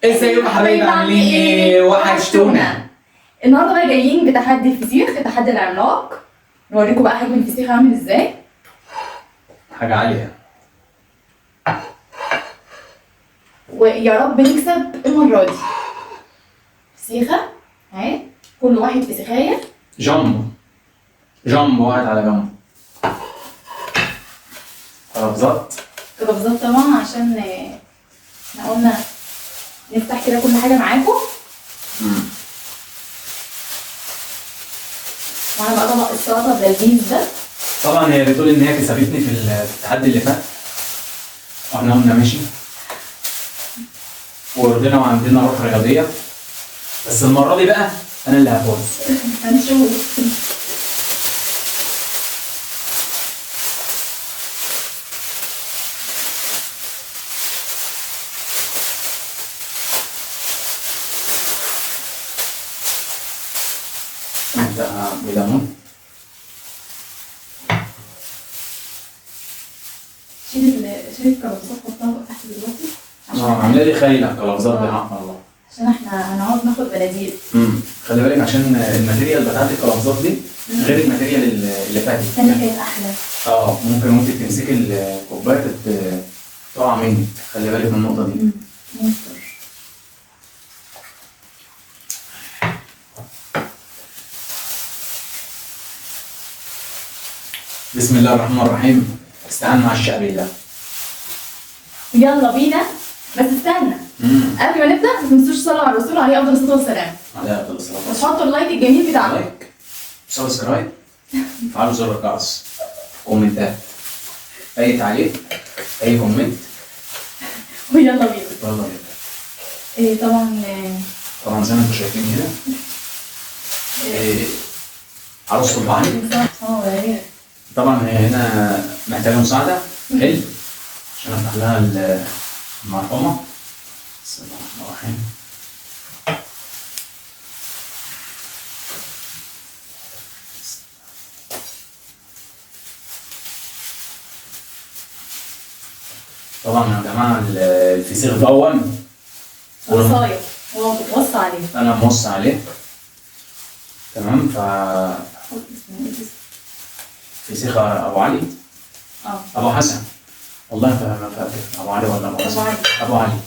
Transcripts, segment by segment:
ازيكم يا حبايبي عاملين ايه؟ وحشتونا. النهارده بقى جايين بتحدي الفسيخ، التحدي العملاق. نوريكم بقى حجم الفسيخ عامل ازاي. حاجة عالية. ويا رب نكسب المره دي. فسيخه اهي، كل واحد فسيخايه. جامبو جامبو قاعد على جنب. ترابيزات. ترابيزات طبعا، عشان احنا قلنا نفتح كده كل حاجه معاكم. وانا بقى طبق السلطه اللذيذ ده. طبعا هي بتقول ان هي كسبتني في التحدي اللي فات، واحنا قلنا ماشي ورضينا وعندنا روح رياضية، بس المرة دي بقى انا اللي هفوز. هنشوف. نبدأ بليمون. شيل الكرفسات حطها تحت دلوقتي. عامله لي خايله كلفظات بحق الله، عشان احنا هنقعد ناخد بناديل. خلي بالك عشان الماتيريال بتاعت الكلفظات دي غير الماتيريال اللي فاتت. الثانية كانت احلى. ممكن وانت بتمسكي الكوبايه تقع منك، خلي بالك من النقطه دي. مستر. بسم الله الرحمن الرحيم. استعان مع الشعب الله. يلا بينا، بس استنى. قبل ما نبدا ما تنسوش تصلوا على الرسول عليه افضل الصلاه والسلام. عليها افضل الصلاه وتحطوا اللايك الجميل بتاعكم. لايك، سبسكرايب، فعلوا زر الجرس، كومنتات، اي تعليق، اي كومنت، ويلا بينا. يلا بينا. طبعا زي ما انتم شايفين كده عروس البحر. يا ريت. طبعا هي هنا محتاجه مساعده. حلو، عشان افتح لها المرحومه. بسم الله الرحمن الرحيم. طبعا يا جماعه الفسيخ دون وصاية وصى عليه. انا موصي عليه، تمام. فسيخ ابو علي، ابو حسن، والله ما فاكر ابو علي ولا ابو حسن. ابو علي.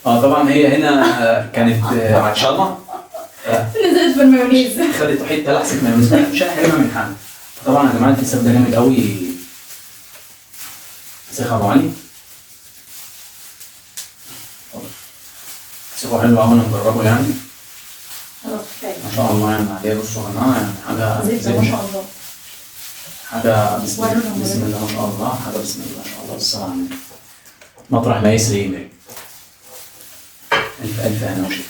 طبعا هي هنا كانت عطشانه، نزلت بالمايونيز. خدت حته لحسه مايونيز مش هحرمها من حاجه. طبعا يا جماعه الفسيخ ده جامد قوي، فسيخ ابو علي. فسيخه حلو قوي، انا مجربه يعني. خلاص كفايه. ما شاء الله يعني عليه. بصوا يا جماعه يعني حاجه زبده ما شاء الله. حاجه بسم الله ما شاء الله، حاجه بسم الله ما شاء الله. بالصلاه على النبي. مطرح ما يسري يمري. الف الف هنا وشفا.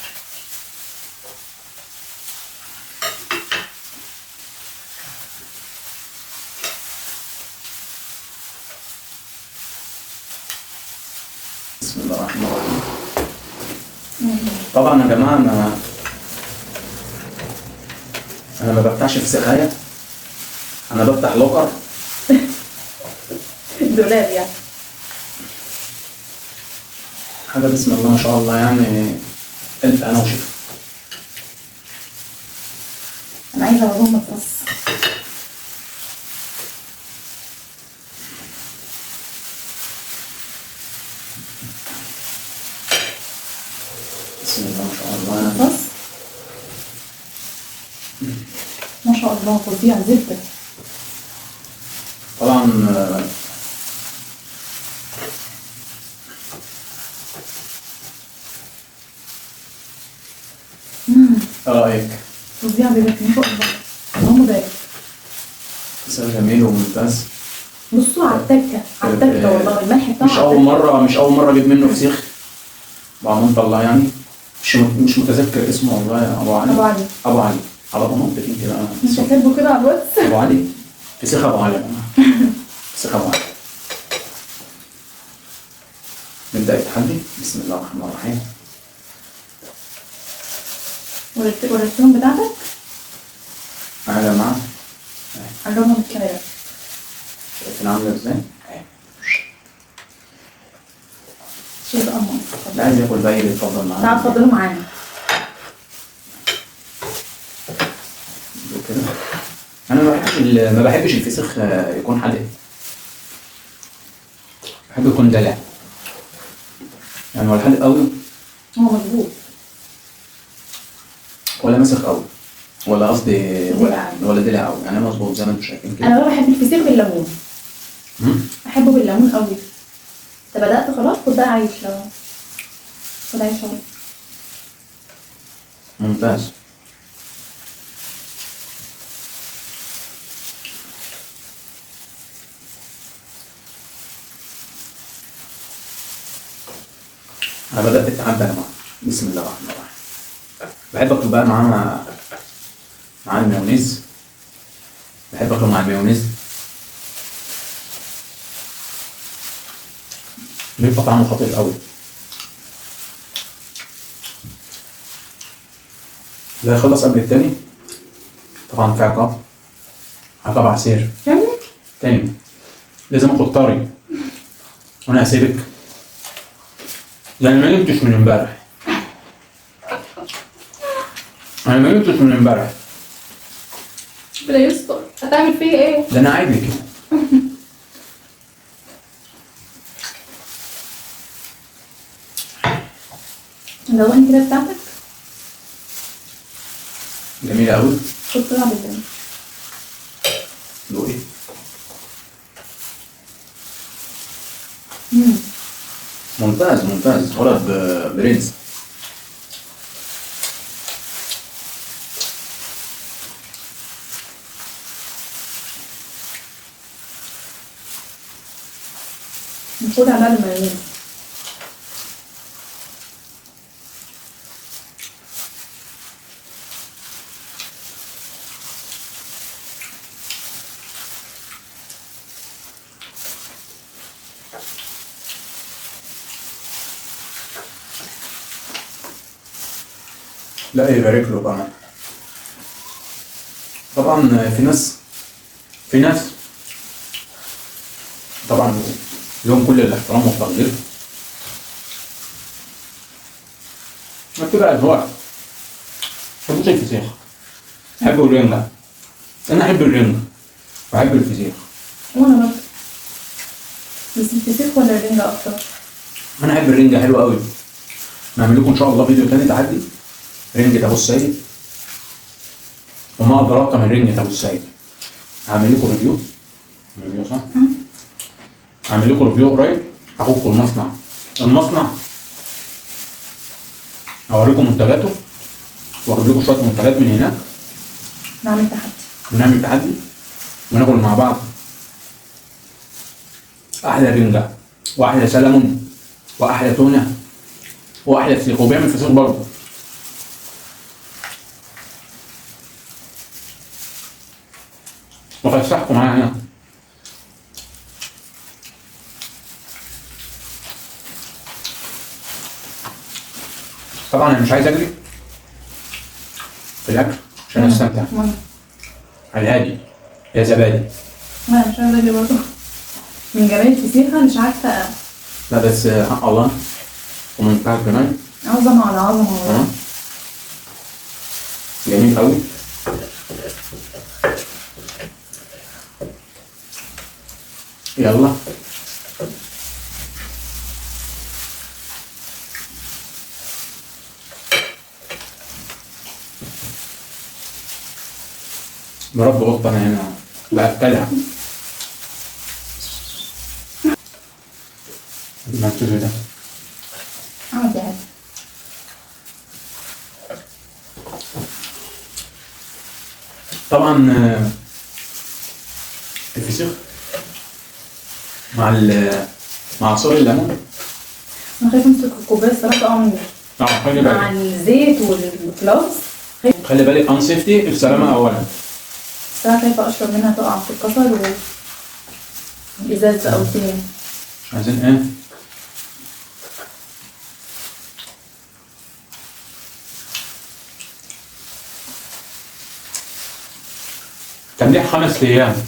بسم الله الرحمن الرحيم. طبعا يا جماعه انا ما بفتحش فسيخايه، انا بفتح لوكر. دولاب يعني. حاجه بسم الله ما شاء الله يعني. الف انا وشفا. انا عايزه اقول لهم بس. بسم الله ما شاء الله. بس ما شاء الله فظيع زبده. طبعا رايك؟ فظيع بجد ما شاء الله. اللهم بارك. فسيخ جميل وممتاز. بصوا على التكه على التكه، والله الملح بتاعه. مش اول مره اجيب منه فسيخ بأمانة الله يعني. مش متذكر اسمه والله. يا ابو علي. ابو علي على ضمانتك انت بقى. مش هكتبه كده على الواتس. ابو علي، فسيخ ابو علي يا جماعه. فسيخ ابو علي. نبدا التحدي. بسم الله الرحمن الرحيم. وريتهم بتاعتك؟ يا جماعه عندهم الكاميرا. شايفين عامله ازاي؟ شيل بقى ماما. اللي عايز ياكل بقى يتفضل معانا. تعال اتفضلوا معانا. كده. انا ما بحبش الفسيخ يكون حادق. بحب يكون دلع. يعني ولا حادق قوي هو مظبوط ولا مسخ قوي ولا قصدي دلع. ولا دلع قوي، يعني مظبوط زي ما انتم شايفين كده. انا بقى بحب الفسيخ بالليمون. بحبه بالليمون قوي. انت بدأت خلاص؟ خد بقى عيش لو خد عيش اهو. ممتاز. انا بدأت اتعدى يا جماعه. بسم الله الرحمن الرحيم. بحب اكل بقى مع المايونيز. بحب اكل مع المايونيز، بيبقى طعمه خطير قوي. ده يخلص قبل التاني طبعا في عقاب عسير تاني. لازم اخد طاري وانا هسيبك يعني ما نمتش من امبارح. انا ما نمتش من امبارح. ربنا يستر. هتعمل فيا ايه؟ ده انا قاعد لي كده. دوقني كده بتاعتك. جميلة قوي. خد طلع بالليل. دوقي. ممتاز ممتاز. ولد برنس. ناخد على المايونيز. لا يبارك له كمان. طبعا في ناس طبعا لهم كل الاحترام والتقدير. ما بتبقى اذواق. بحب الفسيخ، بحب الرنجة. انا احب الرنجة وأحب الفسيخ. وانا برضه. بس الفسيخ ولا الرنجة اكتر؟ انا احب الرنجة، حلوة قوي. نعمل لكم ان شاء الله فيديو تاني تعدي رنجة ابو السيد وما ادراك من رنجة ابو السيد. هعمل لكم ريفيو صح؟ هعمل لكم ريفيو قريب. هاخدكم المصنع هوريكم منتجاته واجيب لكم شويه منتجات من هناك. نعمل تحدي وناكل مع بعض احلى رنجة واحلى سلمون واحلى تونه واحلى فسيخ. وبيعمل فسيخ برضه. وفسحكم معايا هنا. طبعا انا مش عايز اجري في الاكل عشان استمتع. على الهادي يا زبادي. انا مش عايزه اجري برضه من جمال الفسيخه. مش عارفه. لا بس حق الله ومنتهى الجمال. عظمه على عظمه والله. جميل قوي. يلا مربي قطة انا هنا بأكلها. ما تجي ده عادي عادي. طبعا الفسيخ مع عصير الليمون. انا خايفه امسك الكوبايه الصراحه تقع مني خلي بالك مع الزيت والكلاوس. خلي بالك ان سيفتي السلامة اولا. الصراحه خايفه اشرب منها تقع في الكسر والازاز او التاني. عايزين ايه؟ تمليح 5 ايام.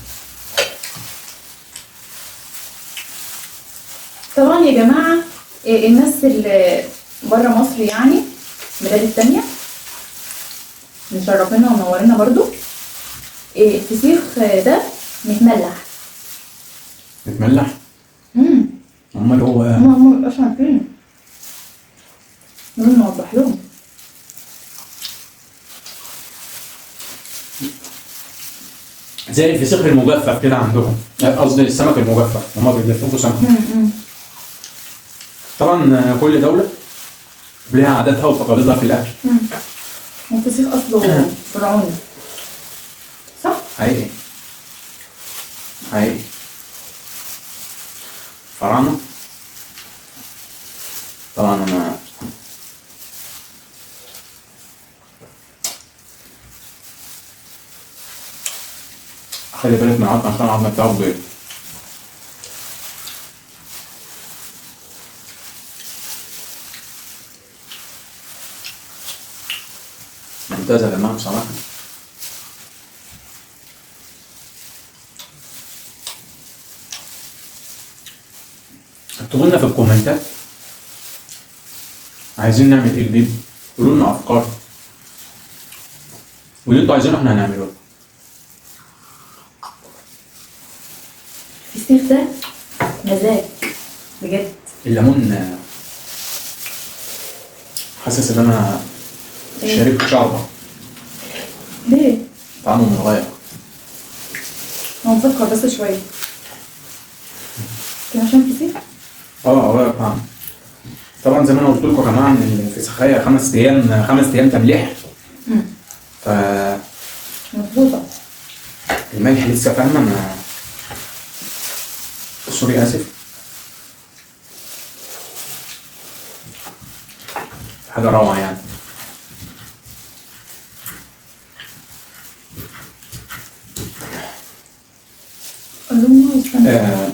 طبعا يا جماعه الناس اللي بره مصر يعني البلاد التانية مشرفينا ومنورينا برضو. الفسيخ ده متملح. متملح؟ امال هو هم مبيبقاش عارفين، لازم نوضح لهم. زي الفسيخ المجفف كده عندهم، قصدي السمك المجفف، هما بيجففوا سمك. طبعا كل دولة ليها عاداتها وتقاليدها في الأكل. الفسيخ أصله فرعوني صح؟ حقيقي حقيقي. فراعنة طبعا. أنا خلي بالك من العظم عشان العظم بتاعه بيض. ممتازة يا جماعة بصراحة. اكتبوا لنا في الكومنتات عايزين نعمل ايه جديد، قولوا لنا افكار واللي انتوا عايزينه احنا هنعمله. الفسيخ ده مزاج بجد. الليمون حاسس ان انا شربت شوربة. ليه؟ طعمه متغير. هو مسكر بس شوية كان عشان الفسيخ؟ غير طعم. طبعا زي ما انا قلت لكم يا جماعه ان الفسيخية 5 ايام تمليح. ف مظبوطة. الملح لسه فاهمة ما سوري آسف. حاجة روعة يعني. اللون والسمكة.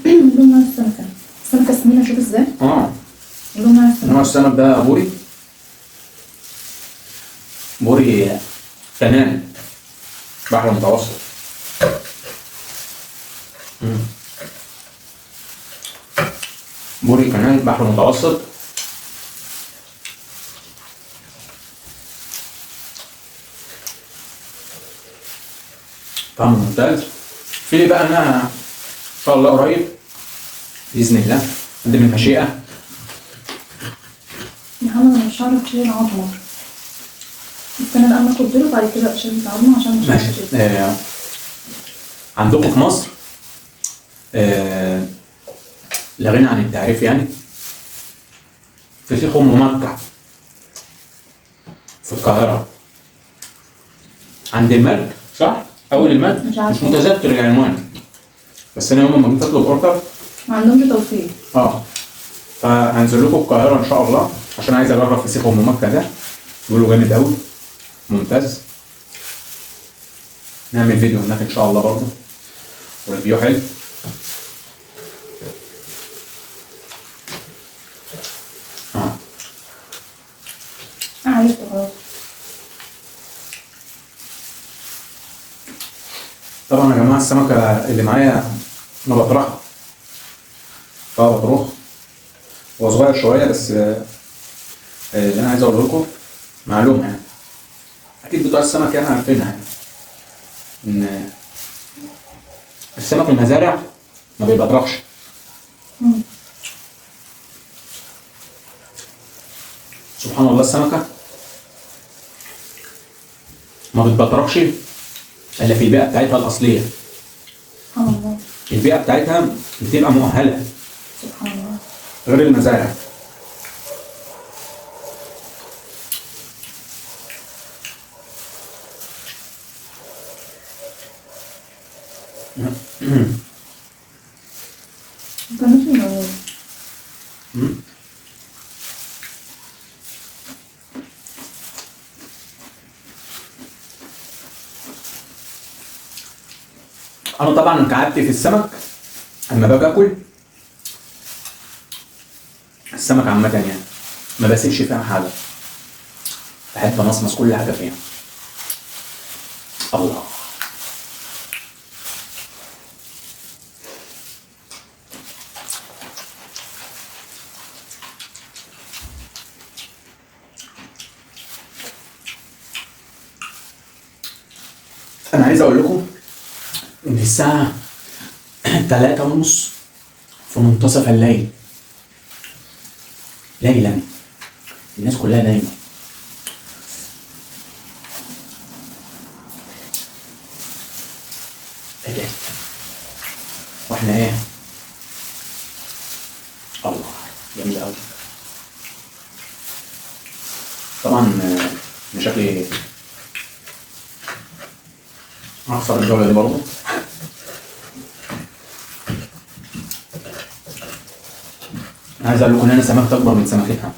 اللون مع السمكة. السمكة سمينة شوف ازاي؟ اللون مع السمكة. نوع السمك ده بوري كنال بحر متوسط. بوري كنال بحر متوسط. طعمه ممتاز. في بقى انا ان شاء الله قريب باذن الله عندي من المشيئه. محمد انا مش هعرف اشيل العظمة، بس انا الان اخد دول وبعد كده اشيل العظمة عشان مش ماشي. عندكم في مصر لا غنى عن التعريف يعني فسيخ ام مكة في القاهرة عند المرج صح؟ أول المرج؟ مش متذكر العنوان، بس أنا يوم ما جيت أطلب أوردر ما عندهمش توصيل. فهنزل لكم القاهرة إن شاء الله عشان عايز أجرب فسيخ ام مكة ده. بيقولوا جامد أوي ممتاز. نعمل فيديو هناك إن شاء الله برضه وريفيو حلو. عرفت خلاص. طبعا يا جماعة السمكة اللي معايا أنا بطرحها بطرخ. هو صغير شوية بس اللي أنا عايز أقوله لكم معلومة يعني أكيد بتوع السمك يعني عارفينها يعني إن السمك المزارع ما بيبطرخش. سبحان الله السمكة ما بتبطرخش إلا في البيئة بتاعتها الأصلية. سبحان الله. البيئة بتاعتها بتبقى مؤهلة سبحان الله. غير المزارع. كانت منور. أنا طبعا كعادتي في السمك أما باجي آكل السمك عامة يعني ما بسيبش فيها حاجة، بحب أمصمص كل حاجة فيها. الله. انا عايز اقول لكم ان الساعة 3:30 في منتصف الليل ليلا، الناس كلها نايمة. ايه ده؟ واحنا ايه؟ الله، جميل قوي. طبعا انا شكلي هخسر الجولة دي برضه. عايز اقول لكم ان انا سمكت اكبر من سمكتها،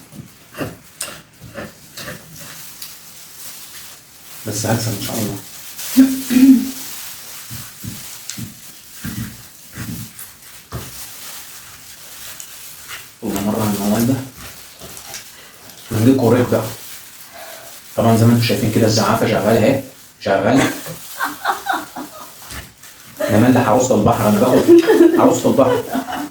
بس هكسب ان شاء الله. كل مرة على الموال ده نجيب كوريك بقى. طبعا زي ما انتم شايفين كده الزعافة شغالة اهي، شغالة. جمال عروسة البحر، انا باخد عروسة البحر.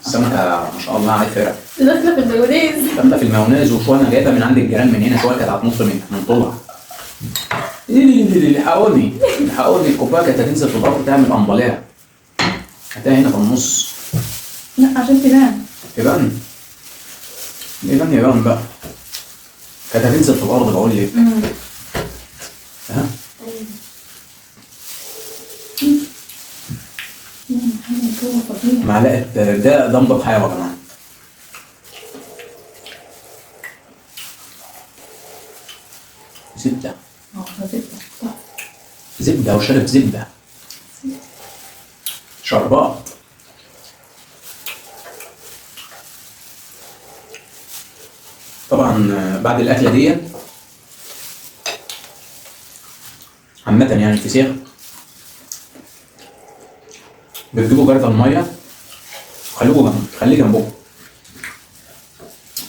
السمكة ما شاء الله على فرق. داخله في المايونيز. داخلة في المايونيز، وشوية انا جايبها من عند الجيران من هنا، شوية كانت هتنط من طولها. الحقوني الحقوني، الكوباية كانت هتنزل في الارض تعمل امباليه. هتلاقي هنا في النص. لا عشان تبان. يبان بقى. كانت هتنزل في الارض بقول لك. ها؟ معلقة ده مضاد حيوي يا جماعة. زبدة. زبدة وشرب زبدة. شربات. طبعا بعد الأكلة دي عامة يعني الفسيخ بتجيبوا جردل المية، خليه جنبكم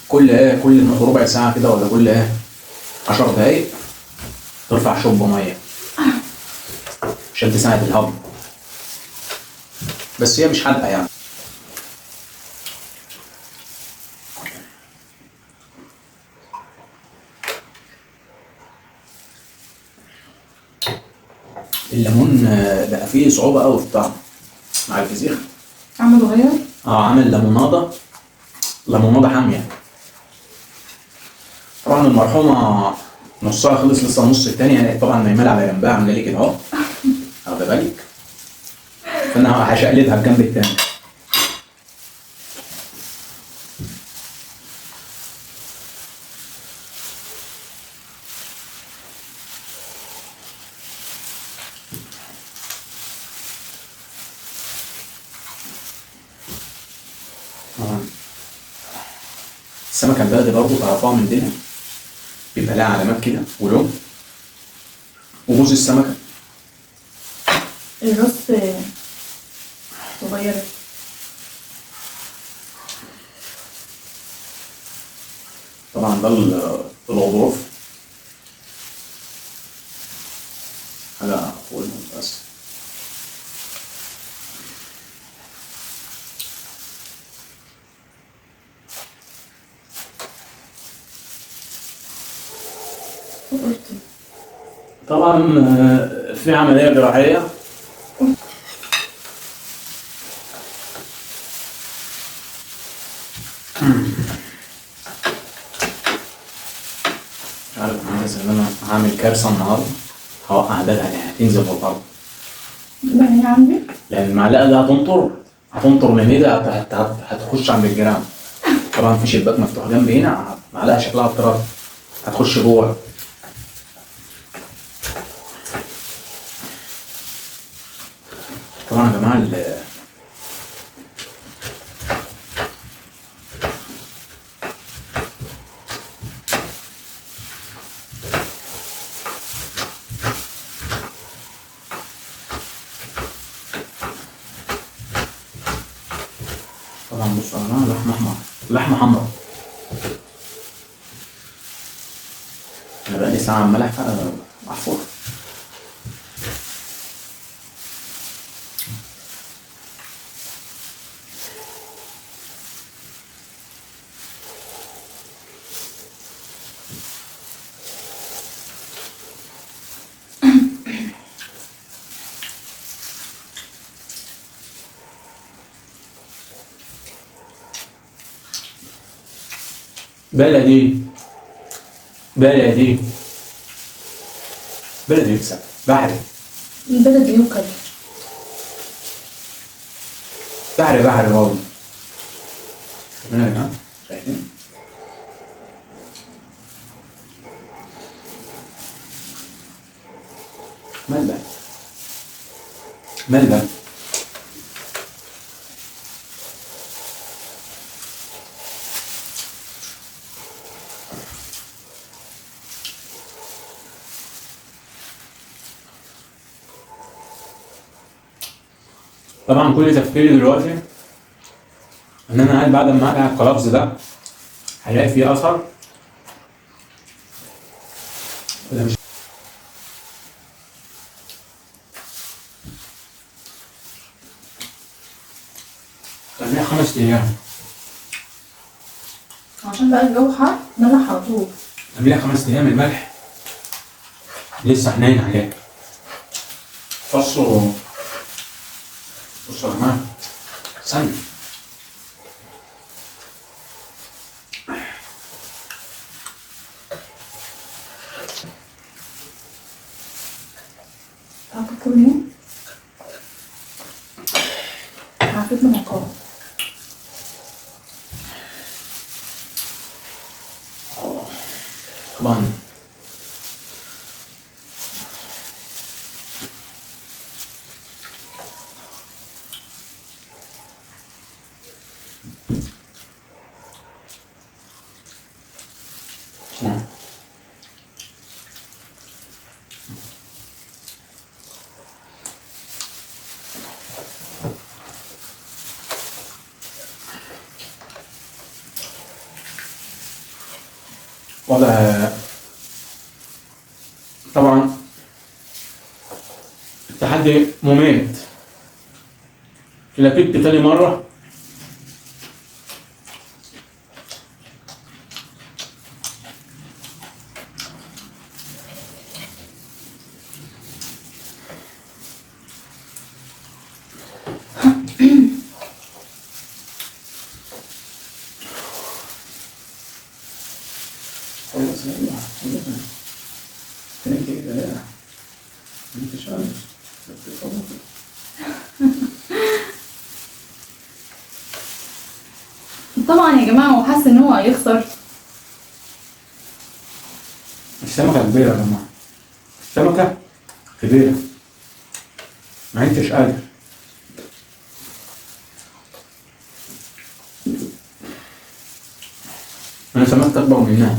كل ربع ساعة كده، ولا كل 10 دقايق ترفع شوب مية عشان تساعد الهضم، بس هي مش حادقة يعني. الليمون بقى فيه صعوبة قوي في الطعم مع الفسيخ. عمله غير؟ عامل ليمونادة حامية. طبعا المرحومة نصها خلص، لسه النص التاني يعني طبعا نايمة على جنبها عاملة لي كده اهو، واخدة بالك؟ فانا هشقلبها الجنب التاني. السمكة البلدي برضه تعرفوها من دينها، بيبقى لها علامات كده ولون. وجوز السمكة الراس صغيرة. طبعا ده الغضروف، حاجة فوق بس. طبعا في عملية جراحية. مش عارف، انا حاسس ان انا هعمل كارثة النهارده، هوقع بالها دي هتنزل في الارض. لا هي عندي. لان المعلقة دي هتنطر من ايدي، هتخش عند الجيران. طبعا في شباك مفتوح جنبي هنا، معلقة شكلها اضطراب هتخش جوه. طبعا يا جماعة طبعا بصوا يا جماعة، لحمة حمرا. انا بقالي ساعة عمال احرق محفور. بلدي بلدي بلدي يكسب بحري البلد يوكل. بحري والله. هنا يا جماعة شايفين؟ ملبن ملبن. طبعا كل تفكيري دلوقتي ان انا قاعد بعد ما اقلع القلابز ده هلاقي فيه اثر ولا مش. تعملها 5 ايام. عشان بقى الجو حر ملح على طول. تعملها 5 ايام. الملح لسه حنين عليه. بصوا يا جماعه استنى. تعرف كل يوم عرفت من عقاب. طبعا ولا طبعا التحدي مميت. لكنت تاني مرة طبعا يا جماعة هو حاسس ان هو هيخسر. السمكة كبيرة يا جماعة. السمكة كبيرة ما انتش قادر. انا سمكت اكبر منها.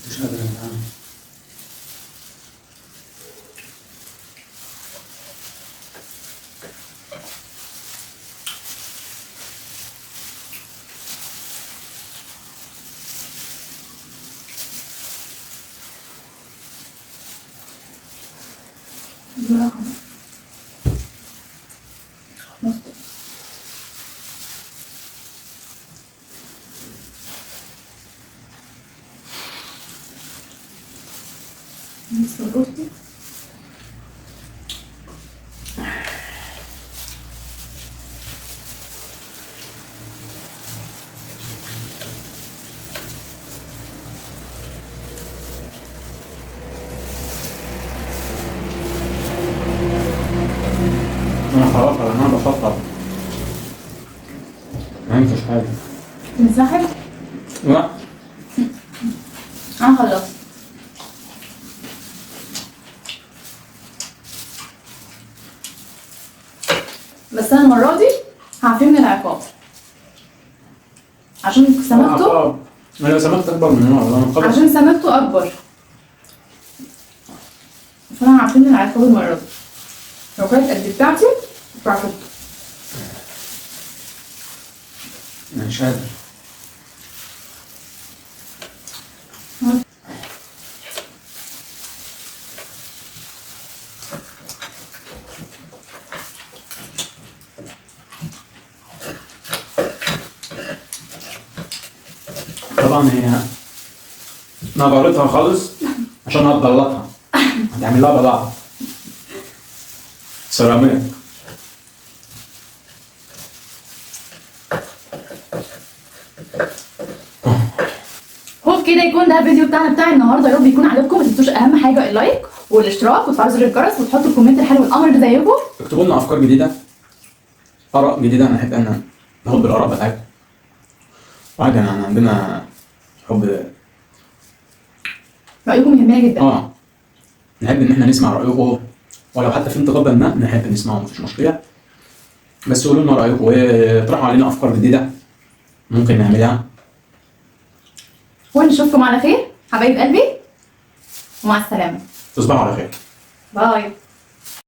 مش قادر يا جماعة. انا خلاص يا جماعة بفكر ما انتش حاجة. تنسحب؟ لا انا خلصت. بس انا المرة دي هعفيه من العقاب عشان سمكته. انا لو سمكت اكبر من هنا والله خلاص. عشان سمكته اكبر فانا هعفيه من العقاب المرة دي. لو كانت قد بتاعتي بعرفت. انا مش قادر. طبعا هي نجرتها خالص عشان هتبلطها، هتعمل لها بلاطه سيراميك. وبكده يكون ده الفيديو بتاع النهارده، يا رب يكون عجبكم. ما تنسوش اهم حاجه اللايك والاشتراك وتفعلوا زر الجرس وتحطوا الكومنت الحلو القمر اللي زيكم. اكتبوا لنا افكار جديده، اراء جديده، انا احب ان ناخد بالاراء بتاعتكم. وعادي يعني عندنا حب، رايكم يهمنا جدا. نحب ان احنا نسمع رايكم، ولو حتى في انتقاد بناء نحب نسمعه، مفيش مشكله. بس قولوا لنا رايكم واطرحوا علينا افكار جديده ممكن نعملها. ونشوفكم على خير حبايب قلبي، ومع السلامه. تصبحوا على خير. باي.